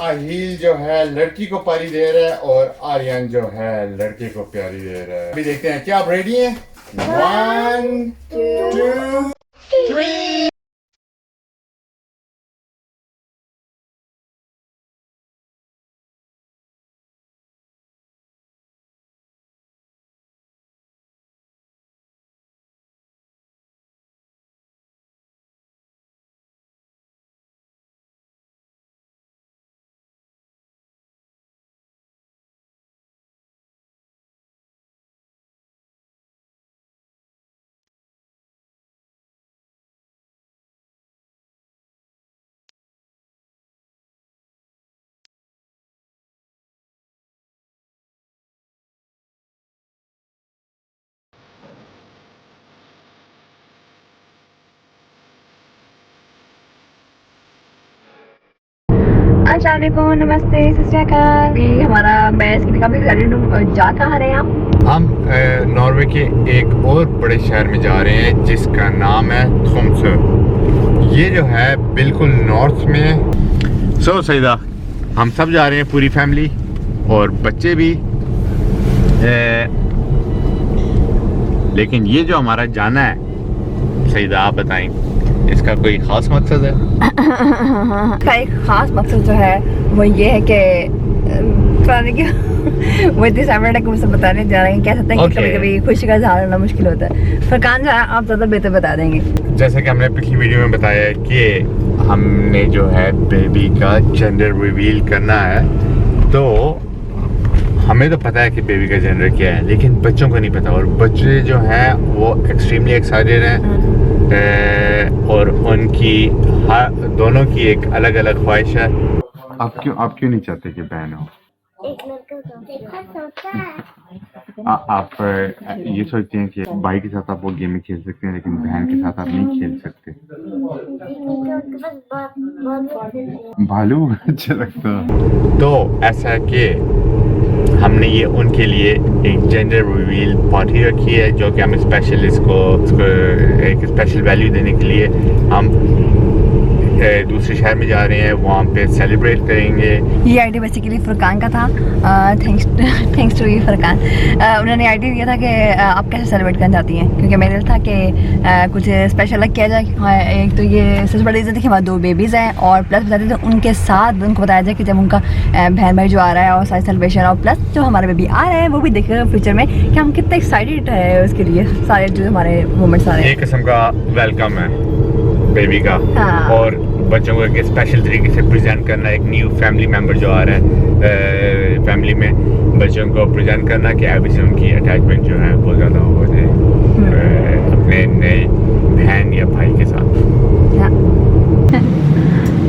आहिल जो है लड़की को पारी दे रहा है और आर्यन जो है लड़के को प्यारी दे रहा है। अभी देखते हैं क्या आप रेडी हैं? 1 2 3। अस्सलाम वालेकुम, नमस्ते, सत श्री अकाल। ये हमारा मैच के काफी एक्साइटेड हूँ। जा कहाँ रहे हैं आप? हम नॉर्वे के एक और बड़े शहर में जा रहे हैं जिसका नाम है थोम्सो। ये जो है बिल्कुल नॉर्थ में है। सो सईदा, हम सब जा रहे हैं, पूरी फैमिली और बच्चे भी। लेकिन ये जो हमारा जाना है, सईदा आप बताएं, इसका कोई ख़ास मकसद है? का एक खास मकसद जो है वो ये है कि वो इतनी सेपरेट है कि मुझसे बताने जा रहे हैं। कह सकते हैं कि कभी कभी खुशी का इजहार करना मुश्किल होता है। फरकान जो है आप ज़्यादा बेहतर बता देंगे। जैसे कि हमने पिछली वीडियो में बताया है कि हमने जो है बेबी का जेंडर रिवील करना है, तो हमें तो पता है कि बेबी का जेंडर क्या है, लेकिन बच्चों को नहीं पता। और बच्चे जो हैं वो एक्सट्रीमली एक्साइटेड हैं और उनकी दोनों की एक अलग अलग ख्वाहिश है। आप क्यों नहीं चाहते कि बहन हो? एक लड़का होता है। आप ये सोचते हैं कि भाई के साथ आप वो गेम खेल सकते हैं, लेकिन बहन के साथ आप नहीं खेल सकते? भालू अच्छा लगता है। तो ऐसा है कि हमने ये उनके लिए एक जेंडर रिवील पार्टी रखी है, जो कि हम स्पेशल इसको एक स्पेशल वैल्यू देने के लिए हम दूसरे शहर में जा रहे हैं, वहाँ पे सेलिब्रेट करेंगे। ये आइडिया बेसिकली फरकान का था। Thanks to you Furqan. उन्होंने आइडिया दिया था कि आप कैसे सेलिब्रेट करना चाहती हैं, क्योंकि मेरे था कि कुछ स्पेशल अलग किया जाए। एक तो ये सबसे बड़ी इज्जत है कि हमारे 2 बेबीज़ हैं, और प्लस बताते थे उनके साथ उनको बताया जाए कि जब उनका बहन भाई जो आ रहा है और सारी सेलिब्रेशन, और प्लस जो हमारे बेबी आ रहे हैं वो भी देखेगा फ्यूचर में कि हम कितने एक्साइटेड है उसके लिए। सारे जो हमारे मोमेंट्स आ रहे हैं, एक किस्म का वेलकम है बेबी का। हाँ। और बच्चों को एक स्पेशल तरीके से प्रेजेंट करना, एक न्यू फैमिली मेंबर जो आ रहा है फैमिली में, बच्चों को प्रेजेंट करना कि अभी से उनकी अटैचमेंट जो है बहुत ज़्यादा हो जाए अपने नए बहन या भाई के साथ।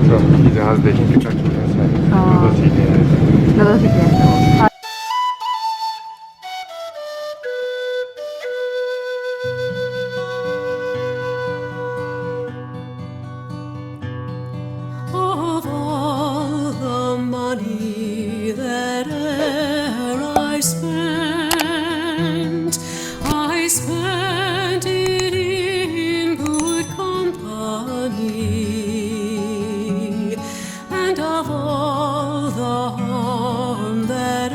तो जहाज देखिए कितना हाँ। Of all the money that e'er I spent it in good company, and of all the harm that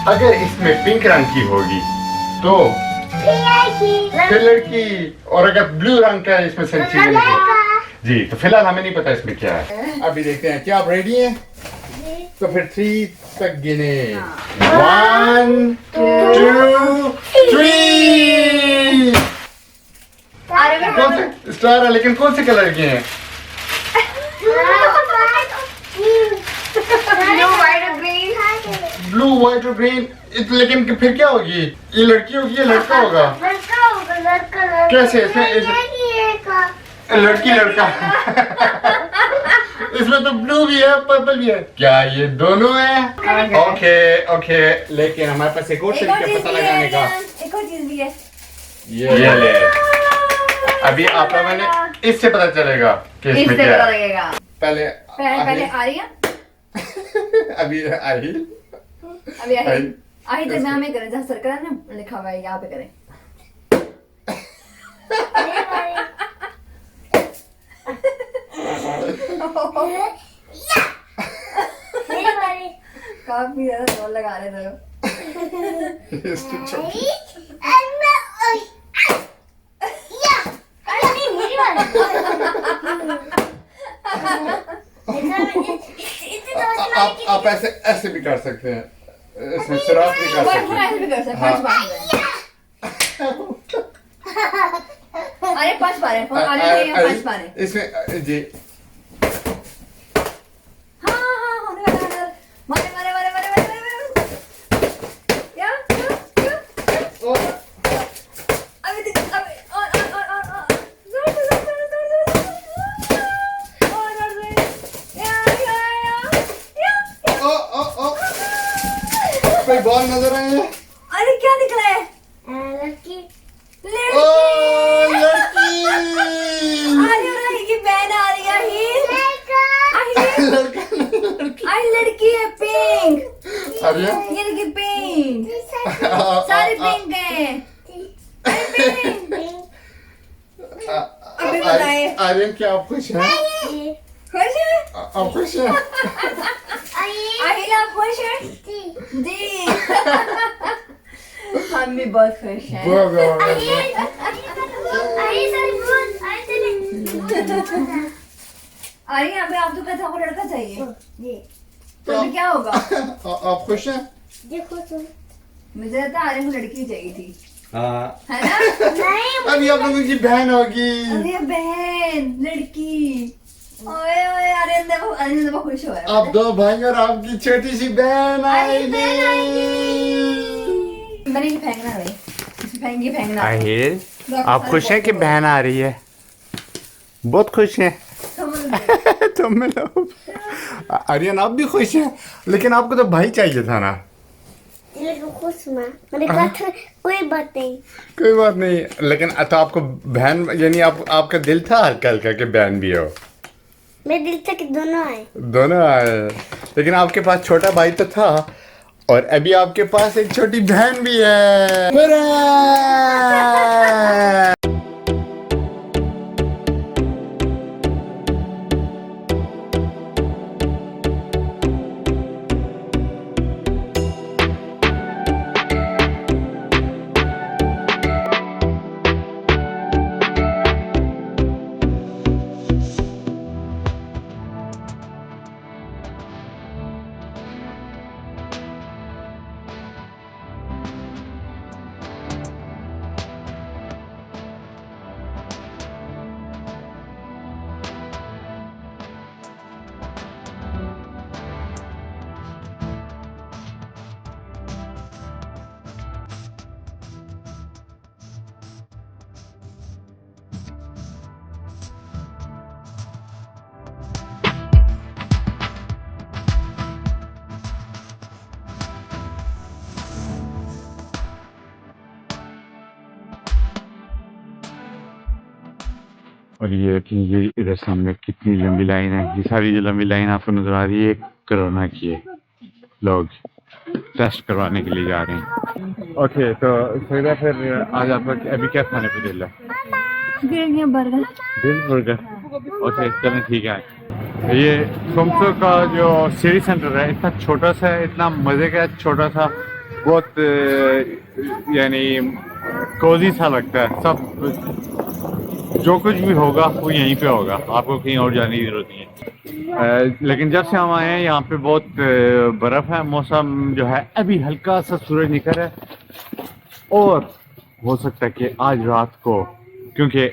अगर इसमें पिंक रंग की होगी तो फिर लड़की, और अगर ब्लू रंग का इसमें से चीजें निकली जी, तो फिलहाल हमें नहीं पता इसमें क्या है। अभी देखते हैं, क्या आप रेडी हैं? तो फिर 3 तक गिने। 1 2 3। कौन से स्टार है, लेकिन कौन से कलर के हैं? ब्लू व्हाइट और ग्रीन। लेकिन फिर क्या होगी? ये लड़की होगी या लड़का होगा? कैसे इसमें लड़की लड़का इसमें तो ब्लू भी है, पर्पल भी है। क्या ये दोनों है? ओके ओके, लेकिन हमारे पास एक और तरीका पता लगाने का। एक और चीज भी है, ये ले। अभी आप लोगों ने इससे पता चलेगा कि इसमें क्या पता है। लगेगा। पहले पहले आर्या, अभी आहिल, अभी आही तक नाम में करें, जहाँ सर्कल है ना लिखा हुआ है, यहाँ पे करें। काफी ज्यादा जोर लगा रहे थे। आप ऐसे ऐसे भी कर सकते हैं, इसमें सुराख भी कर सकते हैं। ऐसे भी कर सकते हैं। अरे 5 बार है, 5 बार है। इसमें जी हाँ होने वाला है। मारे मारे मारे मारे मारे मारे। क्या अभी देख, अभी और जोर से कोई बॉल नजर आए हैं? अरे क्या निकला है? ओ लड़की। अरे राही की बहन आ रही है। आई लड़की है पिंक। अरे ये देखिए पिंक, सारे पिंक हैं। अरे पिंक। अभी बताए। आर्यन, क्या आप खुश हैं? खुश है? आप खुश हैं? आहिल आप खुश हैं? जी। हम भी बहुत खुश हैं। अरे यहाँ पे आप तो कहते हो लड़का चाहिए, तो अभी क्या होगा? आप खुश हैं? मुझे लगता है आर्यन को लड़की चाहिए थी, हाँ। है ना? अभी आप लोगों की बहन होगी। अरे बहन लड़की। ओए ओए आर्यन देखो खुश हो रहा है। आप 2 भाई और आपकी छोटी सी बहन आएगी। मैंने ये फेंकना है, फेंकी फेंकना। आहिल, आप खुश हैं कि बहन आ रही है? बहुत खुश हैं तुम लोग। आर्यन, आप भी खुश हैं, लेकिन आपको तो भाई चाहिए था ना। मैंने कहा था कोई बात नहीं। कोई बात नहीं, लेकिन तो आपको बहन, यानी आपका दिल था हल्का हल्का कि बहन भी हो? मेरे दिल से कि दोनों आए। दोनों आए, लेकिन आपके पास छोटा भाई तो था, और अभी आपके पास एक छोटी बहन भी है। और ये इधर सामने कितनी लंबी लाइन है। ये सारी जो लंबी लाइन आपको नजर आ रही है, कोरोना की है। लोग टेस्ट करवाने के लिए जा रहे हैं। ओके, तो सहीदा, फिर आज आपका अभी क्या खाने पे दिल है? बर्गर। दिल बर्गर। ओके चलें, ठीक है। ये सोमसो का जो सिटी सेंटर है, इतना छोटा सा है, इतना मजे का छोटा सा, बहुत यानी कोजी सा लगता है। सब जो कुछ भी होगा वो यहीं पे होगा, आपको कहीं और जाने की जरूरत नहीं है। लेकिन जब से हम आए हैं यहाँ पे बहुत बर्फ़ है, मौसम जो है अभी हल्का सा सूरज निकल है और हो सकता है कि आज रात को, क्योंकि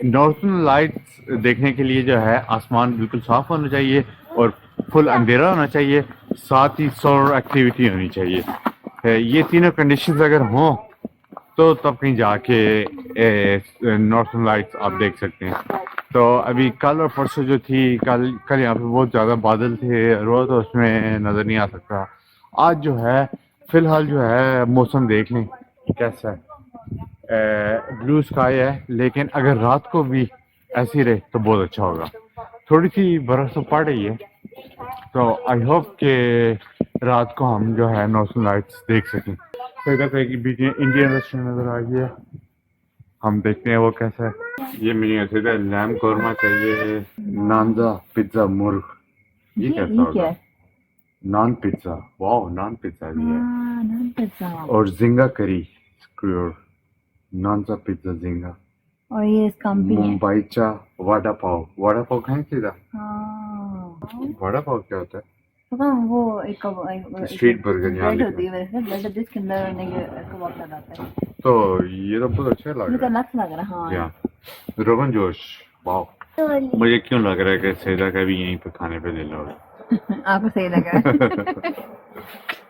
नॉर्थर्न लाइट्स देखने के लिए जो है आसमान बिल्कुल साफ होना चाहिए और फुल अंधेरा होना चाहिए, साथ ही सोलर एक्टिविटी होनी चाहिए। ये तीनों कंडीशंस अगर हों तो तब कहीं जाके नॉर्थर्न लाइट्स आप देख सकते हैं। तो अभी कल और परसों जो थी, कल यहाँ पे बहुत ज़्यादा बादल थे, रोज तो उसमें नज़र नहीं आ सकता। आज जो है फ़िलहाल जो है मौसम देख लें कैसा है, ब्लू स्काई है, लेकिन अगर रात को भी ऐसी रहे तो बहुत अच्छा होगा। थोड़ी सी बर्फ़ तो पड़ रही है, तो आई होप कि रात को हम जो है नॉर्थर्न लाइट्स देख सकें। तो इधर पे एक बीच में इंडियन रेस्टोरेंट नज़र आ गया, हम देखते हैं वो कैसा है। ये मेरे सीधा लैम कौरमा चाहिए, नानजा पिज्ज़ा मुर्ग, ये कैसा होगा? नान पिज्ज़ा, वाह नान पिज्ज़ा भी है। नान पिज्जा और जिंगा करी स्क्यूर, नानजा पिज्ज़ा जिंगा। और ये स्कम्पी है। मुंबईचा वड़ा पाव खाएं सीधा। हाँ वड़ा पाव क्या होता है? पता है, वो एक स्ट्रीट बर्गर यहाँ ब्रेड होती लिखा। है वैसे, ब्रेड जिसके अंदर कबाब का जाता है। तो ये तो बहुत अच्छा लग मुझे रहा अलग लग रहा है। है। या रोगन जोश, वाह। मुझे क्यों लग रहा है कि सैदा का भी यहीं पे खाने पे ले लो। आपको सही लगा है।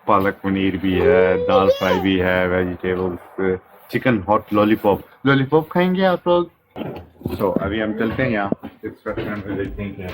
पालक पनीर भी है, दाल फ्राई भी है, वेजिटेबल्स, चिकन हॉट लॉलीपॉप खाएंगे आप लोग? तो अभी हम चलते हैं यहाँ इस रेस्टोरेंट में, देखते हैं क्या।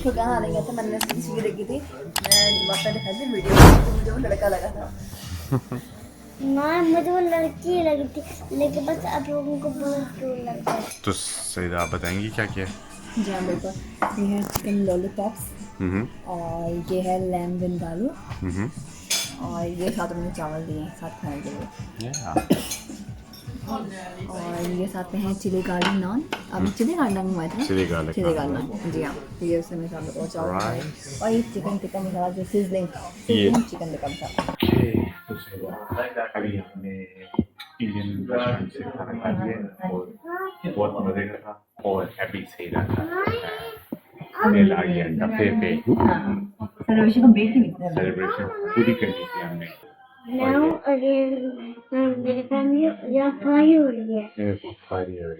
तो गाना आ गया था, मैंने उसकी तस्वीर देखी थी, मैं वापस दिखा दी वीडियो में, तो मुझे वो लड़का लगा था। माँ मुझे वो लड़की लगी थी, लेकिन बस आप लोगों को बहुत क्यों लगता है। तो सैदा आप बताएंगी क्या क्या है? जी हाँ बिल्कुल, ये है चिकन लॉलीपॉप्स और ये है लैम विंदालू और ये साथ में चावल दिए हैं साथ खाने के लिए। और ये साथ में है चिली गार्लिक नान। अभी चिली गार्लिक नान हुआ था, चिली गार्लिक नान। जी हाँ, ये उसमें मिसाल में चावल है और ये चिकन टिक्का मसाला जो सिजलिंग चिकन टिक्का मसाला। तो सैदा अभी हमने इंडियन रेस्टोरेंट से खाना खा लिया और बहुत मजे का था और अभी सैदा का मेल आ गया डब्बे पे। सेलिब्रेशन कंप्लीट नहीं हुई। सेलिब्रेशन पूरी करनी थी हमने। Now again, मेरी फैमिली यहाँ फाई हो रही है। फायर